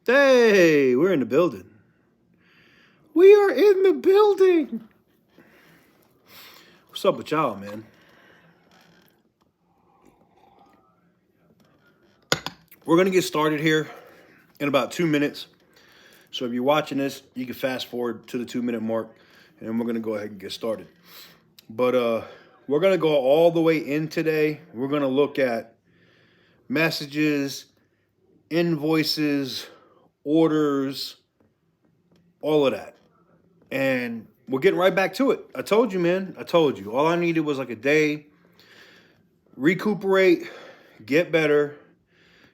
Hey, we're in the building. We are in the building. What's up with y'all, man? We're going to get started here in about 2 minutes. So if you're watching this, you can fast forward to the 2 minute mark, and then we're going to go ahead and get started. But we're going to go all the way in today. We're going to look at messages, invoices, orders, all of that. And we're getting right back to it. I told you, man. I told you. All I needed was like a day, recuperate, get better.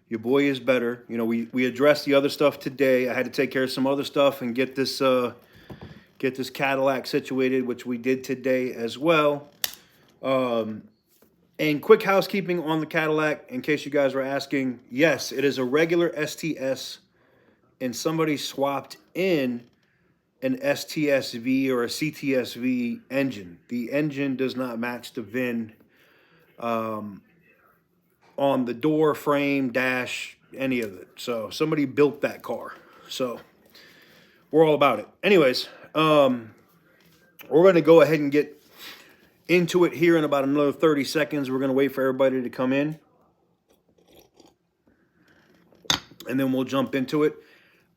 Your boy is better. You know, we addressed the other stuff today. I had to take care of some other stuff and get this Cadillac situated, which we did today as well. And quick housekeeping on the Cadillac, in case you guys were asking. Yes, it is a regular STS, and somebody swapped in an STSV or a CTSV engine. The engine does not match the VIN on the door, frame, dash, any of it. So somebody built that car. So we're all about it. Anyways, we're going to go ahead and get into it here in about another 30 seconds. We're going to wait for everybody to come in, and then we'll jump into it.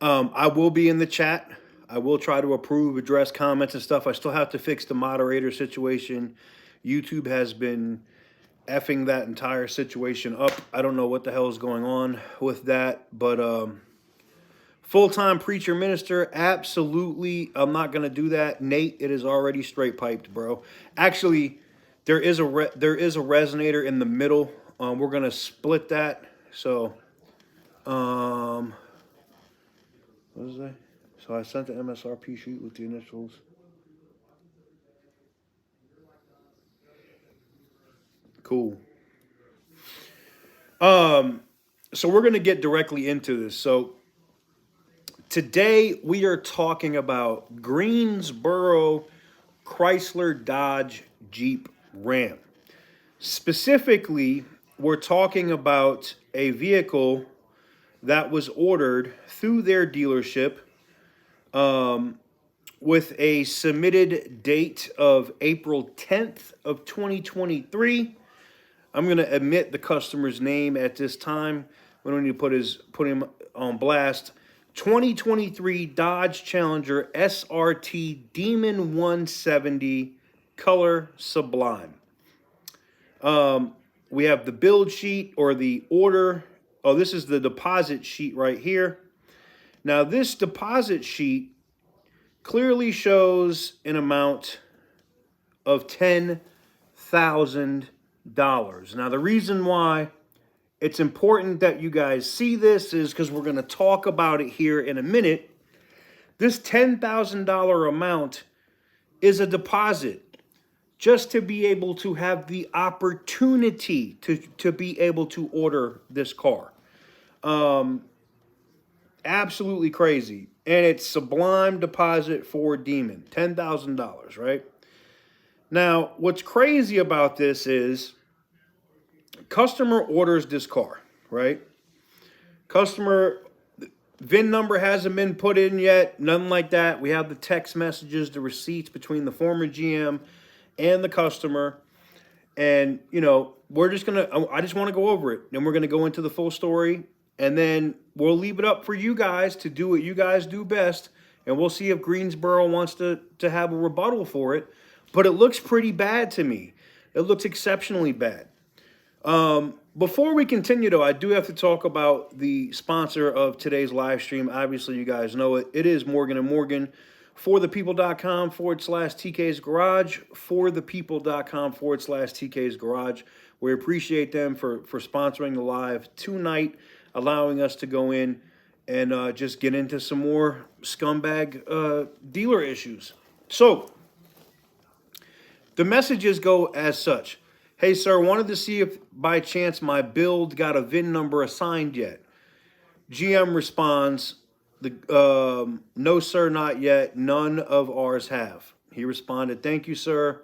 I will be in the chat. I will try to approve, address comments and stuff. I still have to fix the moderator situation. YouTube has been effing that entire situation up. I don't know what the hell is going on with that, but full-time preacher minister, absolutely. I'm not gonna do that. Nate, it is already straight piped, bro. Actually, there is a resonator in the middle. We're gonna split that. So, what is that? So I sent the MSRP sheet with the initials. Cool. So we're going to get directly into this. So today we are talking about Greensboro Chrysler Dodge Jeep Ram. Specifically, we're talking about a vehicle that was ordered through their dealership with a submitted date of April 10th of 2023. I'm going to omit the customer's name at this time. We don't need to put him on blast. 2023 Dodge Challenger SRT Demon 170 color sublime. We have the build sheet or the order. Oh, this is the deposit sheet right here. Now, this deposit sheet clearly shows an amount of $10,000. Now, the reason why it's important that you guys see this is because we're going to talk about it here in a minute. This $10,000 amount is a deposit just to be able to have the opportunity to be able to order this car. Absolutely crazy. And it's sublime deposit for Demon, $10,000, right? Now, what's crazy about this is customer orders this car, right? Customer VIN number hasn't been put in yet, nothing like that. We have the text messages, the receipts between the former GM and the customer. And, you know, I just want to go over it. Then we're going to go into the full story. And then we'll leave it up for you guys to do what you guys do best. And we'll see if Greensboro wants to have a rebuttal for it. But it looks pretty bad to me. It looks exceptionally bad. Before we continue, though, I do have to talk about the sponsor of today's live stream. Obviously, you guys know it. It is Morgan & Morgan. forthepeople.com/TK's Garage. forthepeople.com/TK's Garage. We appreciate them for sponsoring the live tonight, allowing us to go in and just get into some more scumbag dealer issues. So, the messages go as such. Hey, sir, wanted to see if by chance my build got a VIN number assigned yet. GM responds, no, sir, not yet. None of ours have. He responded, thank you, sir.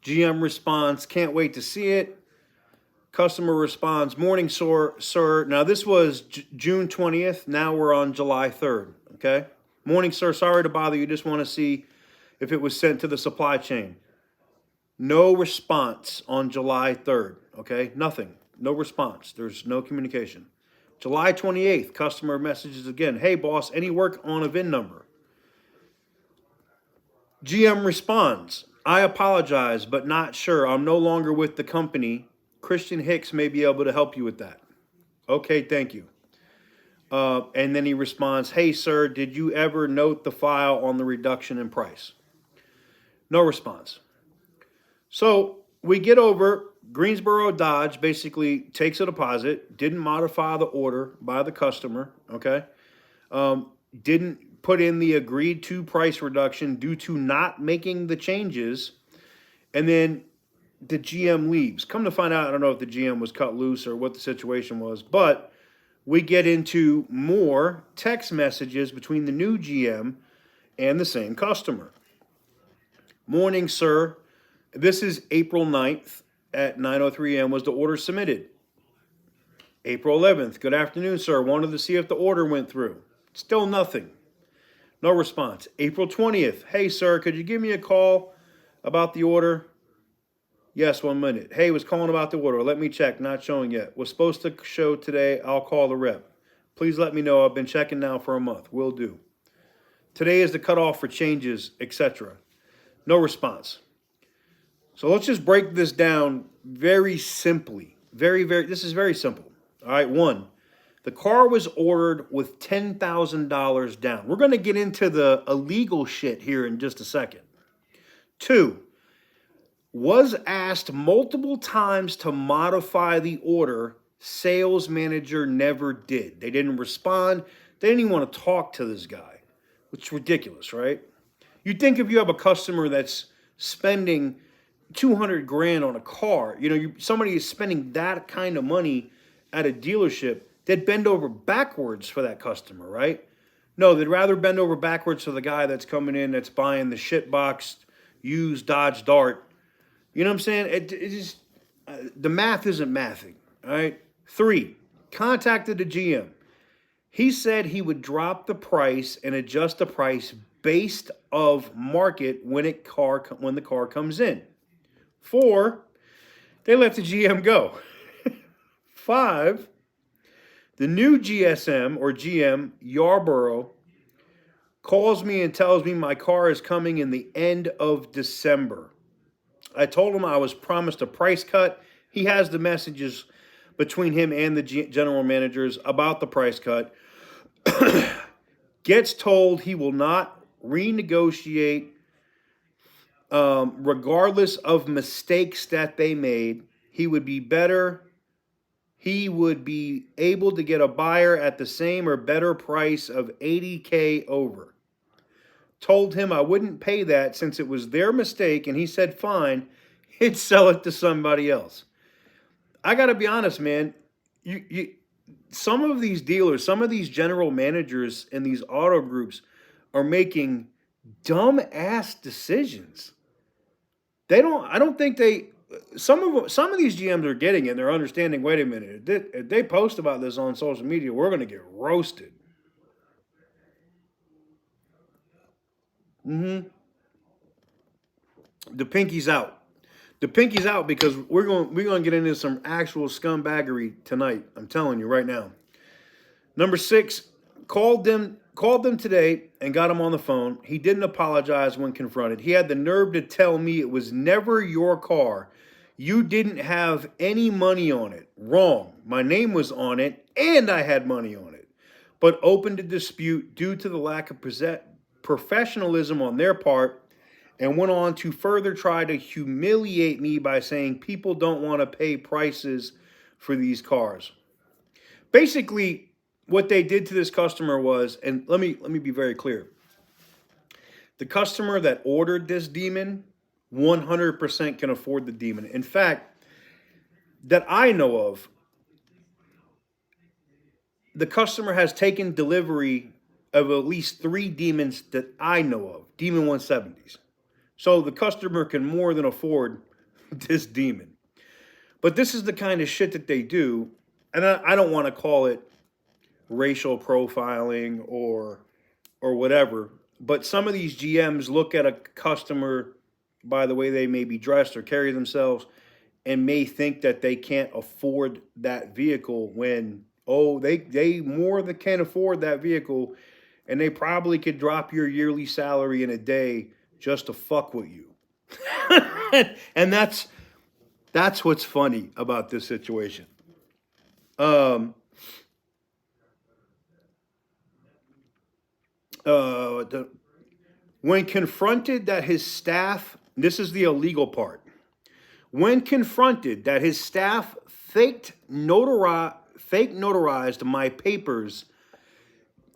GM responds, can't wait to see it. Customer responds, morning, sir. Now, this was June 20th. Now we're on July 3rd, okay? Morning, sir. Sorry to bother you. Just want to see if it was sent to the supply chain. No response on July 3rd, okay? Nothing. No response. There's no communication. July 28th, customer messages again. Hey, boss, any work on a VIN number? GM responds, I apologize, but not sure. I'm no longer with the company. Christian Hicks may be able to help you with that. Okay, thank you. And then he responds, hey, sir, did you ever note the file on the reduction in price? No response. So we get over, Greensboro Dodge basically takes a deposit, didn't modify the order by the customer, okay? Didn't put in the agreed to price reduction due to not making the changes, and then the GM leaves. Come to find out, I don't know if the GM was cut loose or what the situation was, but we get into more text messages between the new GM and the same customer. Morning, sir. This is April 9th at 9:03 a.m. was the order submitted. April 11th. Good afternoon, sir. Wanted to see if the order went through. Still nothing. No response. April 20th. Hey, sir, could you give me a call about the order? Yes, 1 minute. Hey, was calling about the order. Let me check. Not showing yet. Was supposed to show today. I'll call the rep. Please let me know. I've been checking now for a month. Will do. Today is the cutoff for changes, etc. No response. So let's just break this down very simply. This is very simple. All right, one, the car was ordered with $10,000 down. We're going to get into the illegal shit here in just a second. Two, was asked multiple times to modify the order. Sales manager never did. They didn't respond. They didn't even want to talk to this guy, which is ridiculous, right? You'd think if you have a customer that's spending 200 grand on a car, somebody is spending that kind of money at a dealership, they'd bend over backwards for that customer, right? No, they'd rather bend over backwards for the guy that's coming in, that's buying the shitboxed used Dodge Dart. You know what I'm saying? It just, the math isn't mathing, all right? Three, contacted the GM. He said he would drop the price and adjust the price based of market when the car comes in. Four, they let the GM go. Five, the new GSM or GM, Yarborough, calls me and tells me my car is coming in the end of December. I told him I was promised a price cut. He has the messages between him and the general managers about the price cut. Gets told he will not renegotiate regardless of mistakes that they made. He would be able to get a buyer at the same or better price of $80K over. Told him I wouldn't pay that since it was their mistake, and he said fine, he'd sell it to somebody else. I got to be honest, man. Some of these dealers, some of these general managers in these auto groups are making dumb ass decisions. Some of these GMs are getting it. They're understanding, wait a minute, if they post about this on social media, we're going to get roasted. The pinky's out. The pinky's out because we're going to get into some actual scumbaggery tonight. I'm telling you right now. Number 6, called them today and got him on the phone. He didn't apologize when confronted. He had the nerve to tell me it was never your car. You didn't have any money on it. Wrong. My name was on it and I had money on it. But opened a dispute due to the lack of professionalism on their part, and went on to further try to humiliate me by saying people don't want to pay prices for these cars. Basically, what they did to this customer was, and let me be very clear. The customer that ordered this demon 100% can afford the demon. In fact, that I know of, the customer has taken delivery of at least 3 demons that I know of, Demon 170s. So the customer can more than afford this demon. But this is the kind of shit that they do. And I don't want to call it racial profiling or whatever. But some of these GMs look at a customer by the way they may be dressed or carry themselves and may think that they can't afford that vehicle when, oh, they more than can afford that vehicle, and they probably could drop your yearly salary in a day just to fuck with you. And that's what's funny about this situation. Um, the, when confronted that his staff, this is the illegal part. When confronted that his staff fake notarized my papers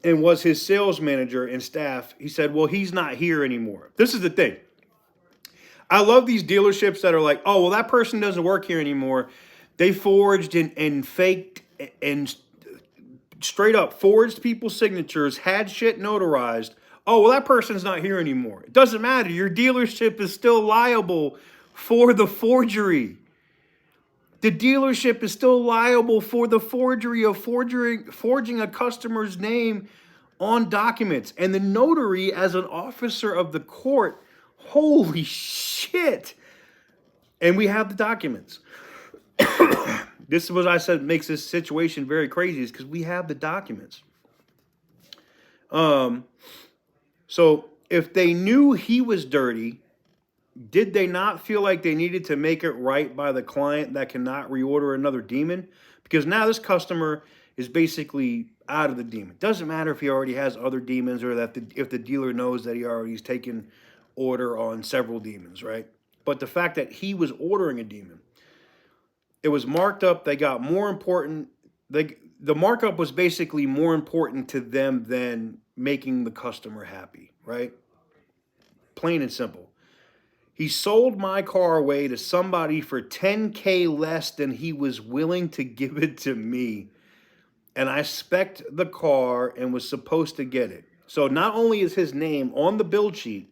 and was his sales manager and staff, he said, well, he's not here anymore. This is the thing. I love these dealerships that are like, oh, well, that person doesn't work here anymore. They forged and faked and straight up forged people's signatures, had shit notarized. Oh, well, that person's not here anymore. It doesn't matter. Your dealership is still liable for the forgery. The dealership is still liable for the forgery of forging a customer's name on documents. And the notary, as an officer of the court, holy shit. And we have the documents. This is what I said makes this situation very crazy, is because we have the documents. So if they knew he was dirty, did they not feel like they needed to make it right by the client that cannot reorder another demon? Because now this customer is basically out of the demon. Doesn't matter if he already has other demons or that if the dealer knows that he already has taken order on several demons, right? But the fact that he was ordering a demon, it was marked up. They got more important. The markup was basically more important to them than making the customer happy, right? Plain and simple. He sold my car away to somebody for $10K less than he was willing to give it to me. And I spec'd the car and was supposed to get it. So not only is his name on the build sheet,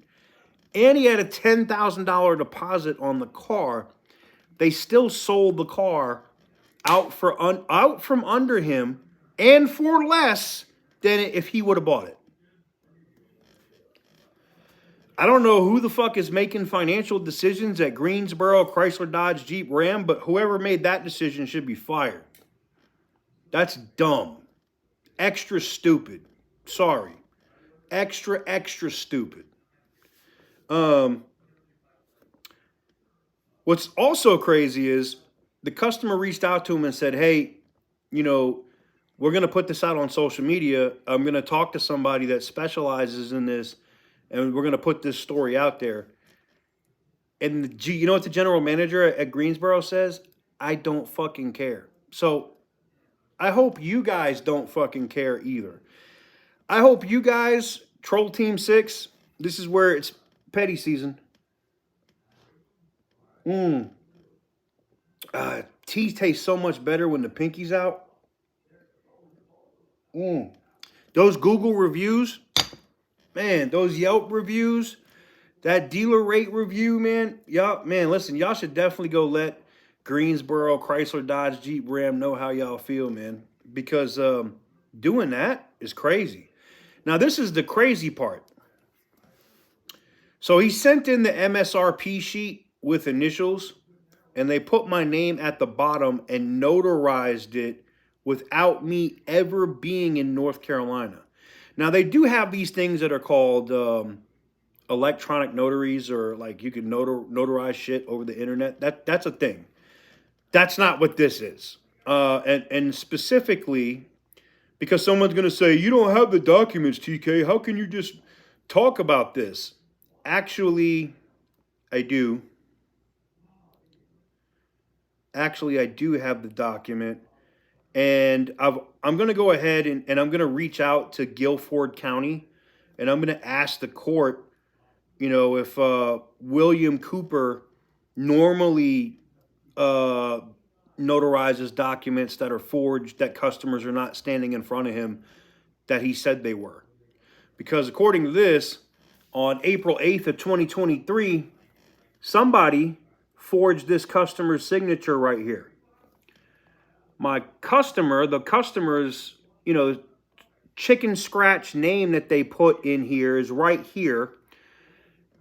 and he had a $10,000 deposit on the car, they still sold the car out from under him and for less than if he would have bought it. I don't know who the fuck is making financial decisions at Greensboro, Chrysler, Dodge, Jeep, Ram, but whoever made that decision should be fired. That's dumb. Extra stupid. Sorry. Extra stupid. What's also crazy is the customer reached out to him and said, hey, we're going to put this out on social media. I'm going to talk to somebody that specializes in this, and we're going to put this story out there. And you know what the general manager at Greensboro says? I don't fucking care. So I hope you guys don't fucking care either. I hope you guys, Troll Team 6, this is where it's petty season. Tea tastes so much better when the pinky's out. Those Google reviews, man, those Yelp reviews, that dealer rate review, man. Listen, y'all should definitely go let Greensboro, Chrysler, Dodge, Jeep, Ram know how y'all feel, man. Because doing that is crazy. Now, this is the crazy part. So he sent in the MSRP sheet with initials, and they put my name at the bottom and notarized it without me ever being in North Carolina. Now, they do have these things that are called electronic notaries, or like you can notarize shit over the internet. That's a thing. That's not what this is. And specifically, because someone's going to say, you don't have the documents, TK. How can you just talk about this? Actually, I do. I do have the document. And I'm going to go ahead and I'm going to reach out to Guilford County, and I'm going to ask the court, if William Cooper normally notarizes documents that are forged, that customers are not standing in front of him, that he said they were. Because according to this, on April 8th of 2023, somebody forged this customer's signature right here. My customer, the customer's, chicken scratch name that they put in here is right here.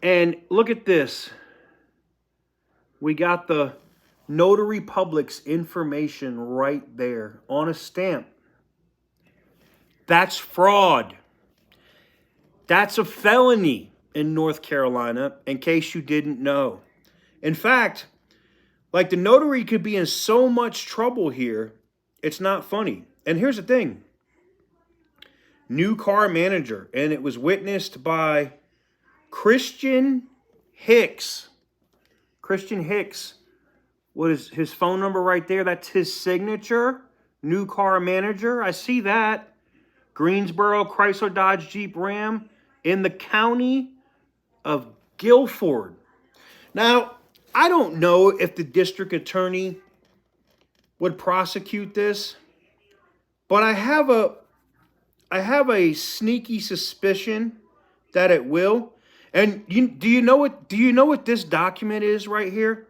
And look at this. We got the notary public's information right there on a stamp. That's fraud. That's a felony in North Carolina, in case you didn't know. In fact, like, the notary could be in so much trouble here, it's not funny. And here's the thing. New car manager, and it was witnessed by Christian Hicks. Christian Hicks. What is his phone number right there? That's his signature. New car manager. I see that. Greensboro Chrysler Dodge Jeep Ram in the county of Guilford. Now, I don't know if the district attorney would prosecute this, but I have a sneaky suspicion that it will. And do you know what this document is right here?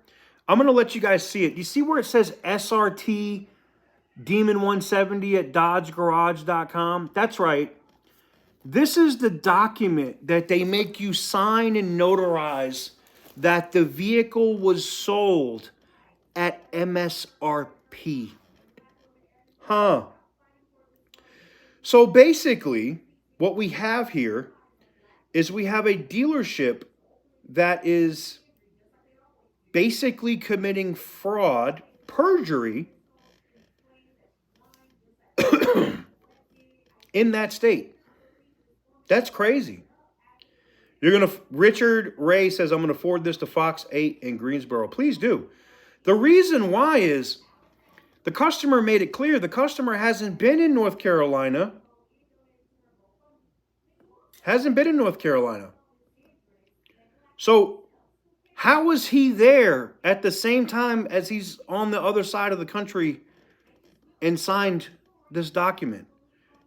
I'm going to let you guys see it. You see where it says SRT Demon 170 at dodgegarage.com? That's right. This is the document that they make you sign and notarize that the vehicle was sold at MSRP. Huh. So basically, what we have here is we have a dealership that is basically committing fraud, perjury in that state. That's crazy. Richard Ray says, I'm going to forward this to Fox 8 in Greensboro. Please do. The reason why is the customer made it clear the customer hasn't been in North Carolina. So how was he there at the same time as he's on the other side of the country and signed this document?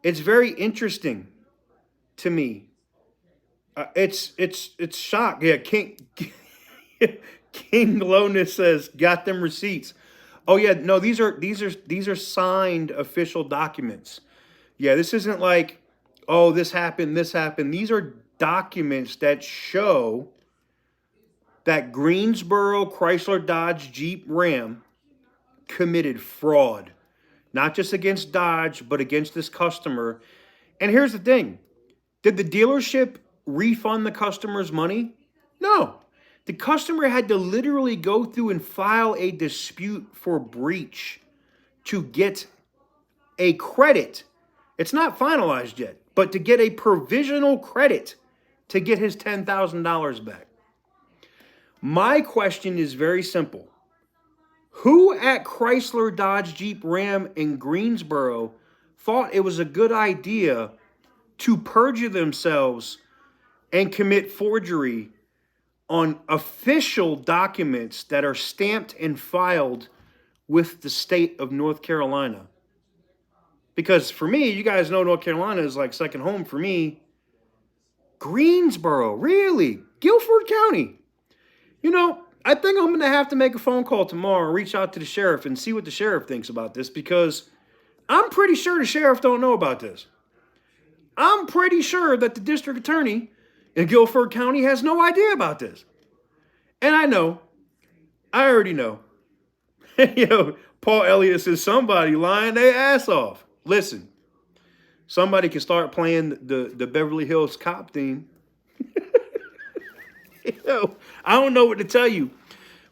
It's very interesting to me. It's shock. Yeah, King Lowness says, got them receipts. Oh yeah, no, these are signed official documents. Yeah, this isn't like, oh, this happened. These are documents that show that Greensboro Chrysler Dodge Jeep Ram committed fraud, not just against Dodge, but against this customer. And here's the thing. Did the dealership refund the customer's money? No. The customer had to literally go through and file a dispute for breach to get a credit. It's not finalized yet, but to get a provisional credit to get his $10,000 back. My question is very simple. Who at Chrysler Dodge Jeep Ram in Greensboro thought it was a good idea to perjure themselves and commit forgery on official documents that are stamped and filed with the state of North Carolina? Because for me, you guys know North Carolina is like second home for me. Greensboro, really? Guilford County. I think I'm going to have to make a phone call tomorrow and reach out to the sheriff and see what the sheriff thinks about this, because I'm pretty sure the sheriff don't know about this. I'm pretty sure that the district attorney in Guilford County has no idea about this. And I already know. Paul Elliott says somebody lying their ass off. Listen, somebody can start playing the Beverly Hills Cop theme. I don't know what to tell you,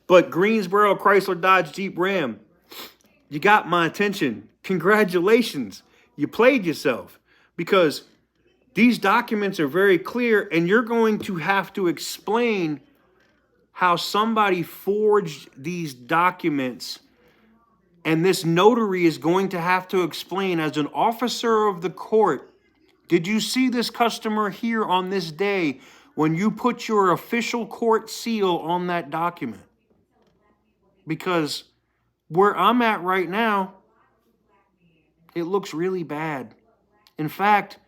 but Greensboro Chrysler Dodge Jeep Ram, you got my attention. Congratulations. You played yourself, because these documents are very clear, and you're going to have to explain how somebody forged these documents, and this notary is going to have to explain, as an officer of the court, did you see this customer here on this day when you put your official court seal on that document? Because where I'm at right now, it looks really bad. In fact,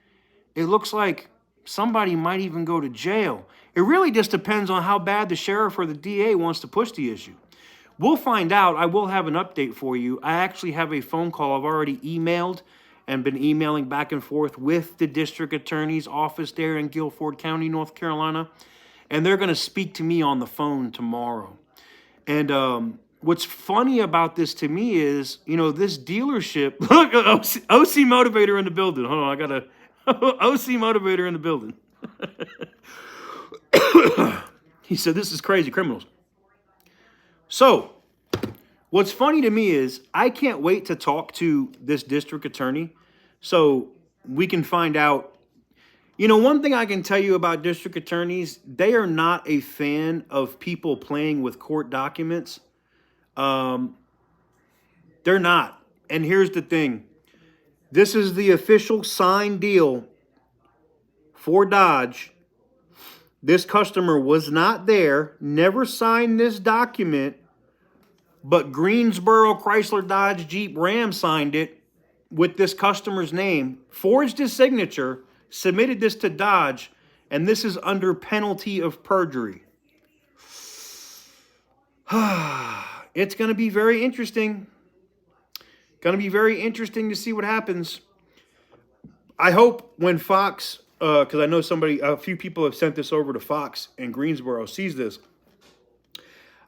it looks like somebody might even go to jail. It really just depends on how bad the sheriff or the DA wants to push the issue. We'll find out. I will have an update for you. I actually have a phone call I've already emailed and been emailing back and forth with the district attorney's office there in Guilford County, North Carolina. And they're going to speak to me on the phone tomorrow. And what's funny about this to me is, you know, this dealership, look, OC Motivator in the building. Hold on, I got a OC Motivator in the building. He said, this is crazy, criminals. So, what's funny to me is I can't wait to talk to this district attorney so we can find out. You know, one thing I can tell you about district attorneys, they are not a fan of people playing with court documents. They're not. And here's the thing. This is the official signed deal for Dodge. This customer was not there, never signed this document, but Greensboro Chrysler Dodge Jeep Ram signed it with this customer's name, forged his signature, submitted this to Dodge, and this is under penalty of perjury. It's going to be very interesting. Going to be very interesting to see what happens. I hope when Fox, because I know a few people have sent this over to Fox in Greensboro, sees this.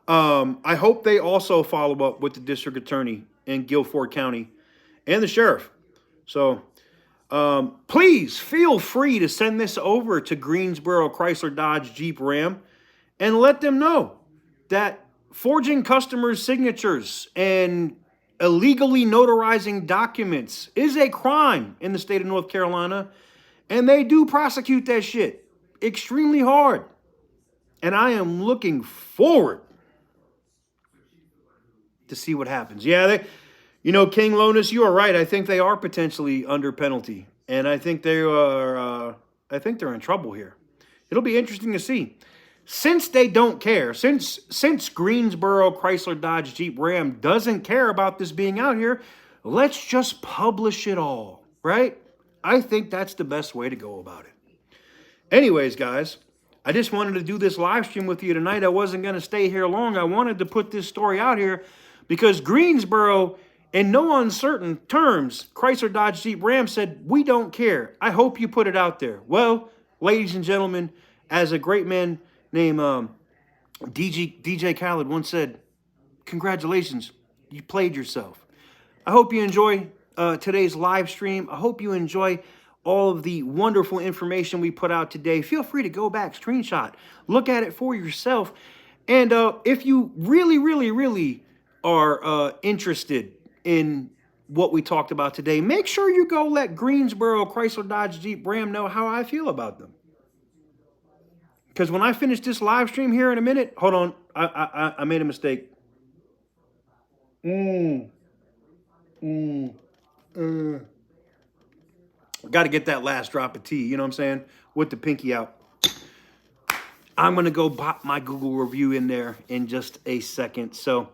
I hope they also follow up with the district attorney in Guilford County and the sheriff. So please feel free to send this over to Greensboro Chrysler Dodge Jeep Ram and let them know that forging customers' signatures and illegally notarizing documents is a crime in the state of North Carolina, and they do prosecute that shit extremely hard. And I am looking forward to see what happens. Yeah, King Lonus, you are right. I think they are potentially under penalty, and I think they are. I think they're in trouble here. It'll be interesting to see. Since they don't care, since Greensboro Chrysler Dodge Jeep Ram doesn't care about this being out here, let's just publish it all, right? I think that's the best way to go about it. Anyways, guys, I just wanted to do this live stream with you tonight. I wasn't going to stay here long. I wanted to put this story out here because Greensboro, in no uncertain terms, Chrysler Dodge Jeep Ram said, we don't care. I hope you put it out there. Well, ladies and gentlemen, as a great man named DJ Khaled once said, congratulations, you played yourself. I hope you enjoy today's live stream. I hope you enjoy all of the wonderful information we put out today. Feel free to go back, screenshot, look at it for yourself. And if you really, really, really are interested in what we talked about today, make sure you go let Greensboro Chrysler Dodge Jeep Ram know how I feel about them. Because when I finish this live stream here in a minute, hold on, I made a mistake. Got to get that last drop of tea, you know what I'm saying? With the pinky out. I'm going to go pop my Google review in there in just a second. So,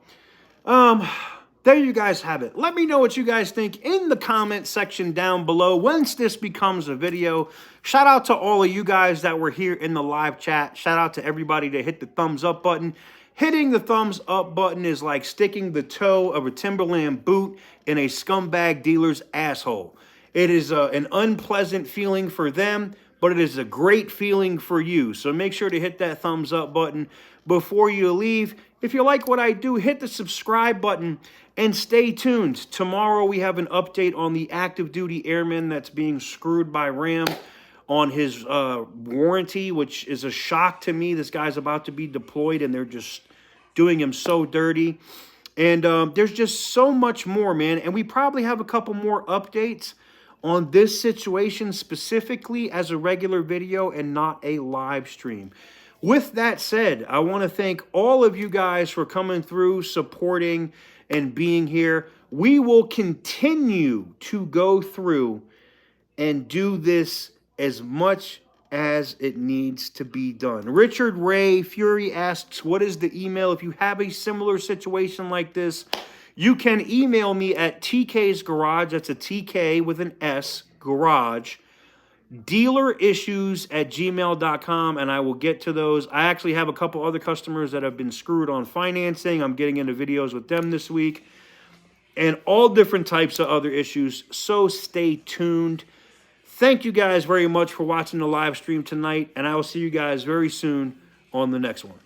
there you guys have it. Let me know what you guys think in the comment section down below once this becomes a video. Shout out to all of you guys that were here in the live chat. Shout out to everybody that hit the thumbs up button. Hitting the thumbs up button is like sticking the toe of a Timberland boot in a scumbag dealer's asshole. It is an unpleasant feeling for them, but it is a great feeling for you. So make sure to hit that thumbs up button before you leave. If you like what I do, hit the subscribe button and stay tuned. Tomorrow we have an update on the active duty airman that's being screwed by Ram on his warranty, which is a shock to me. This guy's about to be deployed and they're just doing him so dirty. And there's just so much more, man. And we probably have a couple more updates on this situation specifically as a regular video and not a live stream. With that said, I want to thank all of you guys for coming through, supporting, and being here. We will continue to go through and do this as much as it needs to be done. Richard Ray Fury asks, what is the email? If you have a similar situation like this, you can email me at TK's Garage. That's a TK with an S, Garage, dealerissues@gmail.com, and I will get to those. I actually have a couple other customers that have been screwed on financing. I'm getting into videos with them this week, and all different types of other issues. So stay tuned. Thank you guys very much for watching the live stream tonight, and I will see you guys very soon on the next one.